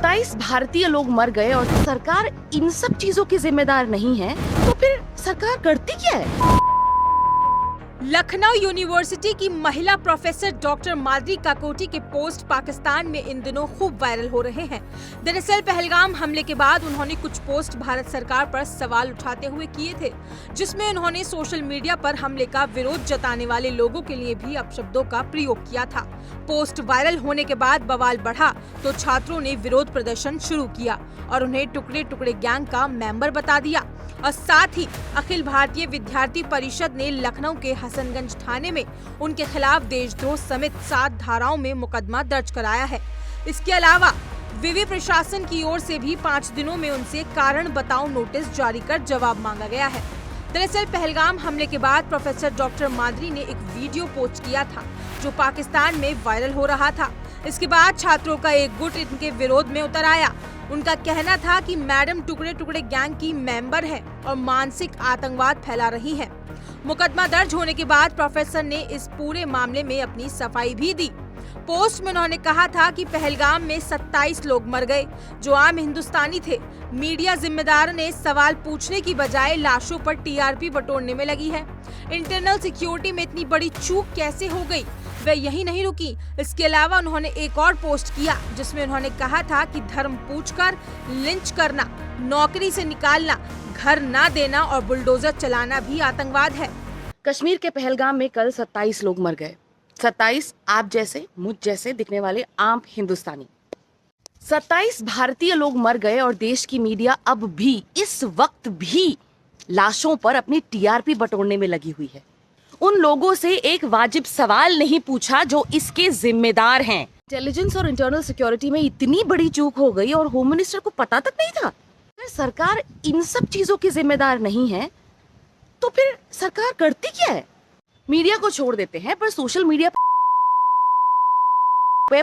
27 भारतीय लोग मर गए और सरकार इन सब चीजों की जिम्मेदार नहीं है, तो फिर सरकार करती क्या है? लखनऊ यूनिवर्सिटी की महिला प्रोफेसर डॉक्टर माधुरी काकोटी के पोस्ट पाकिस्तान में इन दिनों खूब वायरल हो रहे हैं। दरअसल पहलगाम हमले के बाद उन्होंने कुछ पोस्ट भारत सरकार पर सवाल उठाते हुए किए थे, जिसमें उन्होंने सोशल मीडिया पर हमले का विरोध जताने वाले लोगों के लिए भी अपशब्दों का प्रयोग किया था। पोस्ट वायरल होने के बाद बवाल बढ़ा तो छात्रों ने विरोध प्रदर्शन शुरू किया और उन्हें टुकड़े टुकड़े गैंग का मेंबर बता दिया और साथ ही अखिल भारतीय विद्यार्थी परिषद ने लखनऊ के हसनगंज थाने में उनके खिलाफ देशद्रोह समेत 7 धाराओं में मुकदमा दर्ज कराया है। इसके अलावा विवि प्रशासन की ओर से भी 5 दिनों में उनसे कारण बताओ नोटिस जारी कर जवाब मांगा गया है। दरअसल पहलगाम हमले के बाद प्रोफेसर डॉक्टर माधुरी ने एक वीडियो पोस्ट किया था जो पाकिस्तान में वायरल हो रहा था। इसके बाद छात्रों का एक गुट इनके विरोध में उतर आया। उनका कहना था कि मैडम टुकड़े टुकड़े गैंग की मेंबर है और मानसिक आतंकवाद फैला रही है। मुकदमा दर्ज होने के बाद प्रोफेसर ने इस पूरे मामले में अपनी सफाई भी दी। पोस्ट में उन्होंने कहा था कि पहलगाम में 27 लोग मर गए जो आम हिंदुस्तानी थे। मीडिया जिम्मेदार ने सवाल पूछने की बजाय लाशों पर टीआरपी बटोरने में लगी है। इंटरनल सिक्योरिटी में इतनी बड़ी चूक कैसे हो गई? वे यही नहीं रुकी, इसके अलावा उन्होंने एक और पोस्ट किया जिसमें उन्होंने कहा था कि धर्म पूछकर लिंच करना, नौकरी से निकालना, घर ना देना और बुलडोजर चलाना भी आतंकवाद है। कश्मीर के पहलगाम में कल 27 लोग मर गए। 27 आप जैसे मुझ जैसे दिखने वाले आम हिंदुस्तानी। 27 भारतीय लोग मर गए और देश की मीडिया अब भी इस वक्त भी लाशों पर अपनी टीआरपी बटोरने में लगी हुई है। उन लोगों से एक वाजिब सवाल नहीं पूछा जो इसके जिम्मेदार हैं। इंटेलिजेंस और इंटरनल सिक्योरिटी में इतनी बड़ी चूक हो गई और होम मिनिस्टर को पता तक नहीं था। अगर सरकार इन सब चीजों की जिम्मेदार नहीं है, तो फिर सरकार करती क्या है? मीडिया को छोड़ देते हैं, पर सोशल मीडिया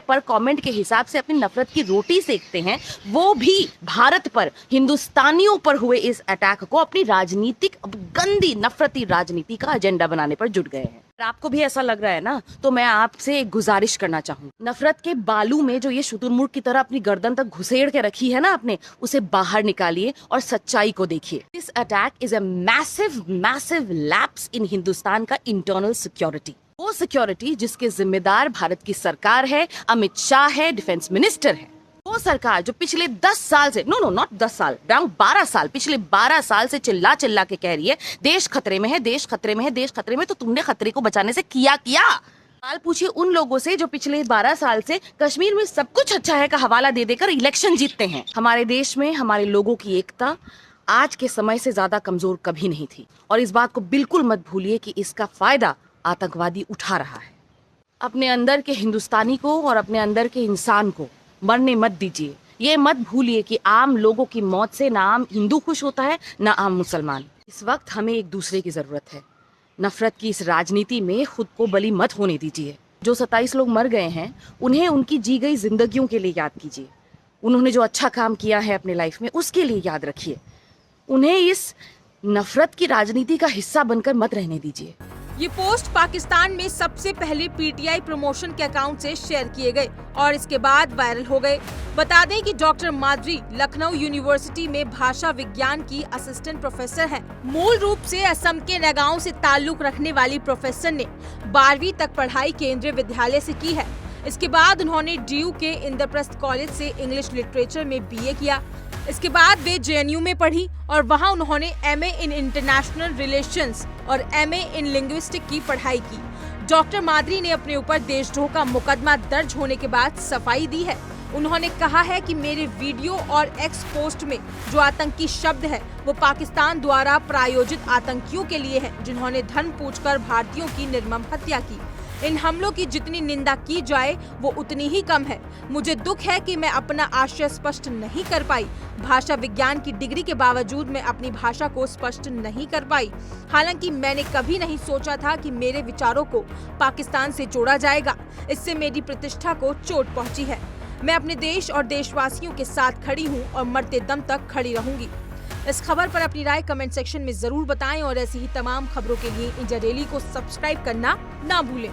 पर कमेंट के हिसाब से अपनी नफरत की रोटी सेकते हैं। वो भी भारत पर, हिंदुस्तानियों पर हुए इस अटैक को अपनी राजनीतिक गंदी नफरती राजनीति का एजेंडा बनाने पर जुट गए हैं। अगर आपको भी ऐसा लग रहा है ना, तो मैं आपसे एक गुजारिश करना चाहूँ, नफरत के बालू में जो ये शुतुरमुर्ग की तरह अपनी गर्दन तक घुसेड़ के रखी है ना आपने, उसे बाहर निकालिए और सच्चाई को देखिए। This attack is a massive lapse in Hindustan का इंटरनल सिक्योरिटी। वो सिक्योरिटी जिसके जिम्मेदार भारत की सरकार है, अमित शाह है, डिफेंस मिनिस्टर है। वो सरकार जो पिछले 10 साल से, नॉट 10 साल, अराउंड 12 साल, पिछले 12 साल से चिल्ला चिल्ला के कह रही है देश खतरे में है, देश खतरे में है, देश खतरे में। तो तुमने खतरे को बचाने से किया सवाल पूछिए उन लोगों से जो पिछले 12 साल से कश्मीर में सब कुछ अच्छा है का हवाला दे देकर इलेक्शन जीतते हैं। हमारे देश में हमारे लोगों की एकता आज के समय से ज्यादा कमजोर कभी नहीं थी और इस बात को बिल्कुल मत भूलिए कि इसका फायदा आतंकवादी उठा रहा है। अपने अंदर के हिंदुस्तानी को और अपने अंदर के इंसान को मरने मत दीजिए। ये मत भूलिए कि आम लोगों की मौत से ना आम हिंदू खुश होता है ना आम मुसलमान। इस वक्त हमें एक दूसरे की जरूरत है। नफरत की इस राजनीति में खुद को बलि मत होने दीजिए। जो 27 लोग मर गए हैं उन्हें उनकी जी गई जिंदगियों के लिए याद कीजिए। उन्होंने जो अच्छा काम किया है अपने लाइफ में उसके लिए याद रखिए। उन्हें इस नफरत की राजनीति का हिस्सा बनकर मत रहने दीजिए। ये पोस्ट पाकिस्तान में सबसे पहले पीटीआई प्रमोशन के अकाउंट से शेयर किए गए और इसके बाद वायरल हो गए। बता दें कि डॉक्टर माधुरी लखनऊ यूनिवर्सिटी में भाषा विज्ञान की असिस्टेंट प्रोफेसर हैं। मूल रूप से असम के नगांव से ताल्लुक रखने वाली प्रोफेसर ने 12वीं तक पढ़ाई केंद्रीय विद्यालय से की है। इसके बाद उन्होंने डीयू के इंद्रप्रस्थ कॉलेज से इंग्लिश लिटरेचर में बीए किया। इसके बाद वे जेएनयू में पढ़ी और वहां उन्होंने एमए इन इंटरनेशनल रिलेशंस और एमए इन लिंग्विस्टिक की पढ़ाई की। डॉक्टर माधुरी ने अपने ऊपर देशद्रोह का मुकदमा दर्ज होने के बाद सफाई दी है। उन्होंने कहा है कि मेरे वीडियो और एक्स पोस्ट में जो आतंकी शब्द है वो पाकिस्तान द्वारा प्रायोजित आतंकियों के लिए है जिन्होंने धर्म पूछकर भारतीयों की निर्मम हत्या की। इन हमलों की जितनी निंदा की जाए वो उतनी ही कम है। मुझे दुख है कि मैं अपना आशय स्पष्ट नहीं कर पाई। भाषा विज्ञान की डिग्री के बावजूद मैं अपनी भाषा को स्पष्ट नहीं कर पाई। हालांकि मैंने कभी नहीं सोचा था कि मेरे विचारों को पाकिस्तान से जोड़ा जाएगा। इससे मेरी प्रतिष्ठा को चोट पहुंची है। मैं अपने देश और देशवासियों के साथ खड़ी हूं और मरते दम तक खड़ी रहूंगी। इस खबर पर अपनी राय कमेंट सेक्शन में जरूर बताएं और ऐसी ही तमाम खबरों के लिए इंडिया डेली को सब्सक्राइब करना ना भूलें।